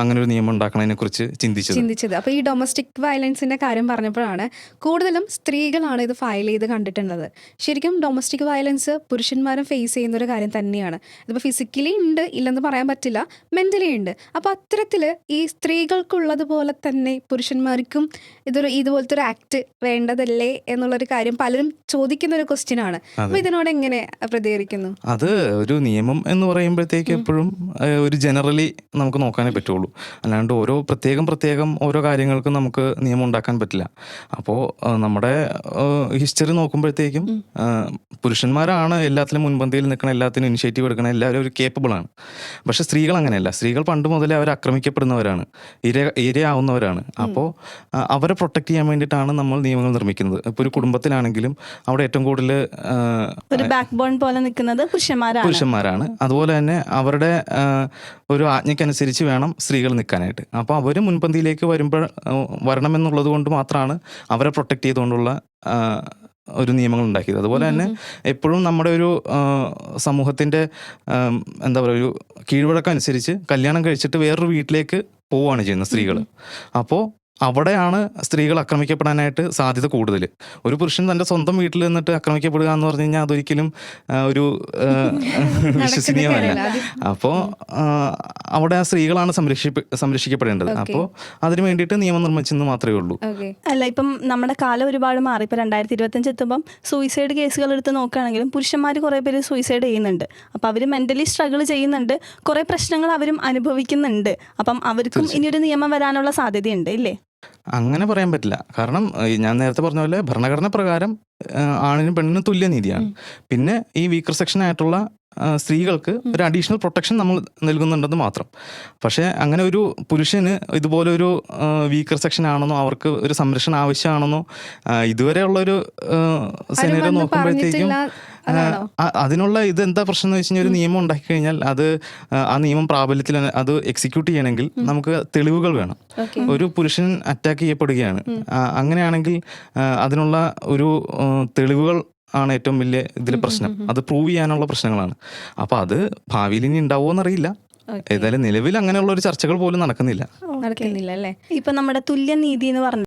അങ്ങനെ ഒരു നിയമം ഉണ്ടാക്കണതിനെ കുറിച്ച് ചിന്തിച്ചത്. അപ്പോൾ ഈ ഡൊമസ്റ്റിക് വയലൻസിന്റെ കാര്യം പറഞ്ഞപ്പോഴാണ് കൂടുതലും സ്ത്രീകളാണ് ഇത് ഫയൽ ചെയ്ത് കണ്ടിട്ടുള്ളത്. ശരിക്കും ഡൊമസ്റ്റിക് വയലൻസ് പുരുഷന്മാരും ഫേസ് ചെയ്യുന്ന ഒരു കാര്യം തന്നെയാണ്. ഇതിപ്പോൾ ഫിസിക്കലി ഉണ്ട്, ഇല്ലെന്ന് പറയാൻ പറ്റില്ല, മെന്റലി ഉണ്ട്. അപ്പോൾ അത്തരത്തിൽ ഈ സ്ത്രീകൾക്കുള്ളതുപോലെ തന്നെ പുരുഷന്മാർക്കും ഇതുപോലത്തെ ഒരു ആക്ട് വേണ്ടതല്ലേ എന്നുള്ളൊരു കാര്യം പലരും ചോദിക്കുന്ന ഒരു ക്വസ്റ്റ്യൻ ആണ്. അപ്പോൾ ഇതിനോട് എങ്ങനെ പ്രതികരിക്കുന്നു? അത് ഒരു നിയമം എന്ന് പറയുമ്പോഴത്തേക്ക് എപ്പോഴും ഒരു ജനറലി നമുക്ക് നോക്കാനേ പറ്റുള്ളൂ. അല്ലാണ്ട് ഓരോ പ്രത്യേകം ഓരോ കാര്യങ്ങൾക്കും നമുക്ക് നിയമം ഉണ്ടാക്കാൻ പറ്റില്ല. അപ്പോൾ നമ്മുടെ ഹിസ്റ്ററി നോക്കുമ്പോഴത്തേക്കും പുരുഷന്മാരാണ് എല്ലാത്തിലും മുൻപന്തിയിൽ നിൽക്കണം, എല്ലാത്തിനും ഇനിഷ്യേറ്റീവ് എടുക്കണം, എല്ലാവരും ഒരു കേപ്പബിൾ ആണ്. പക്ഷെ സ്ത്രീകൾ അങ്ങനെയല്ല. സ്ത്രീകൾ പണ്ട് മുതലേ അവർ ആക്രമിക്കപ്പെടുന്നവരാണ്, ഇരയാവുന്നവരാണ്. അപ്പോൾ അവരെ പ്രൊട്ടക്ട് ചെയ്യാൻ വേണ്ടിയിട്ടാണ് നമ്മൾ നിയമങ്ങൾ നിർമ്മിക്കുന്നത്. ഇപ്പോൾ ഒരു കുടുംബത്തിലാണെങ്കിലും അവിടെ ഏറ്റവും കൂടുതൽ ഒരു ബാക്ക് ബോൺ പോലെ നിൽക്കുന്നത് പുരുഷന്മാരാണ്. അതുപോലെ തന്നെ അവരുടെ ഒരു ആജ്ഞയ്ക്കനുസരിച്ച് വേണം സ്ത്രീകൾ നിൽക്കാനായിട്ട്. അപ്പോൾ അവർ മുൻപന്തിയിലേക്ക് വരണമെന്നുള്ളത് കൊണ്ട് മാത്രമാണ് അവരെ പ്രൊട്ടക്ട് ചെയ്തുകൊണ്ടുള്ള ഒരു നിയമങ്ങൾ ഉണ്ടാക്കിയത്. അതുപോലെ തന്നെ എപ്പോഴും നമ്മുടെ ഒരു സമൂഹത്തിൻ്റെ എന്താ പറയുക, ഒരു കീഴ്വഴക്കനുസരിച്ച് കല്യാണം കഴിച്ചിട്ട് വേറൊരു വീട്ടിലേക്ക് പോവുകയാണ് ചെയ്യുന്നത് സ്ത്രീകൾ. അപ്പോൾ അവിടെയാണ് സ്ത്രീകൾ ആക്രമിക്കപ്പെടാനായിട്ട് സാധ്യത കൂടുതൽ. ഒരു പുരുഷൻ തൻ്റെ സ്വന്തം വീട്ടിൽ നിന്നിട്ട് ആക്രമിക്കപ്പെടുക എന്ന് പറഞ്ഞു കഴിഞ്ഞാൽ അതൊരിക്കലും ഒരു വിശ്വസനീയമല്ല. അപ്പോൾ അവിടെ ആ സ്ത്രീകളാണ് സംരക്ഷിക്കപ്പെടേണ്ടത്. അപ്പോൾ അതിന് വേണ്ടിയിട്ട് നിയമം നിർമ്മിച്ചെന്ന് മാത്രമേ ഉള്ളൂ. അല്ല, ഇപ്പം നമ്മുടെ കാലം ഒരുപാട് മാറി. ഇപ്പോൾ 2025 എത്തുമ്പം സൂയിസൈഡ് കേസുകൾ എടുത്ത് നോക്കുകയാണെങ്കിലും പുരുഷന്മാർ കുറേ പേര് സൂയിസൈഡ് ചെയ്യുന്നുണ്ട്. അപ്പം അവർ മെൻ്റലി സ്ട്രഗിൾ ചെയ്യുന്നുണ്ട്, കുറേ പ്രശ്നങ്ങൾ അവരും അനുഭവിക്കുന്നുണ്ട്. അപ്പം അവർക്കും ഇനിയൊരു നിയമം വരാനുള്ള സാധ്യതയുണ്ട് ഇല്ലേ? അങ്ങനെ പറയാൻ പറ്റില്ല. കാരണം ഞാൻ നേരത്തെ പറഞ്ഞ പോലെ ഭരണഘടന പ്രകാരം ആണിനും പെണ്ണിനും തുല്യനീതിയാണ്. പിന്നെ ഈ വീക്കർ സെക്ഷൻ ആയിട്ടുള്ള സ്ത്രീകൾക്ക് ഒരു അഡീഷണൽ പ്രൊട്ടക്ഷൻ നമ്മൾ നൽകുന്നുണ്ടെന്ന് മാത്രം. പക്ഷേ അങ്ങനെ ഒരു പുരുഷന് ഇതുപോലെ ഒരു വീക്കർ സെക്ഷൻ ആണെന്നോ അവർക്ക് ഒരു സംരക്ഷണം ആവശ്യമാണെന്നോ ഇതുവരെയുള്ളൊരു സെനറിയോ നോക്കുമ്പോഴത്തേക്കും അതിനുള്ള ഇതെന്താ പ്രശ്നം എന്ന് വെച്ച് കഴിഞ്ഞാൽ ഒരു നിയമം ഉണ്ടാക്കി കഴിഞ്ഞാൽ അത് ആ നിയമം പ്രാബല്യത്തിൽ അത് എക്സിക്യൂട്ട് ചെയ്യണമെങ്കിൽ നമുക്ക് തെളിവുകൾ വേണം. ഒരു പുരുഷൻ അറ്റാക്ക് ചെയ്യപ്പെടുകയാണ്, അങ്ങനെയാണെങ്കിൽ അതിനുള്ള ഒരു തെളിവുകൾ ആണ് ഏറ്റവും വലിയ ഇതിൽ പ്രശ്നം. അത് പ്രൂവ് ചെയ്യാനുള്ള പ്രശ്നങ്ങളാണ്. അപ്പോൾ അത് ഭാവിയിൽ ഇനി ഉണ്ടാവുമോ എന്നറിയില്ല. ഏതായാലും നിലവിൽ അങ്ങനെയുള്ള ഒരു ചർച്ചകൾ പോലും നടക്കുന്നില്ല അല്ലേ? ഇപ്പം നമ്മുടെ തുല്യനീതി എന്ന് പറഞ്ഞു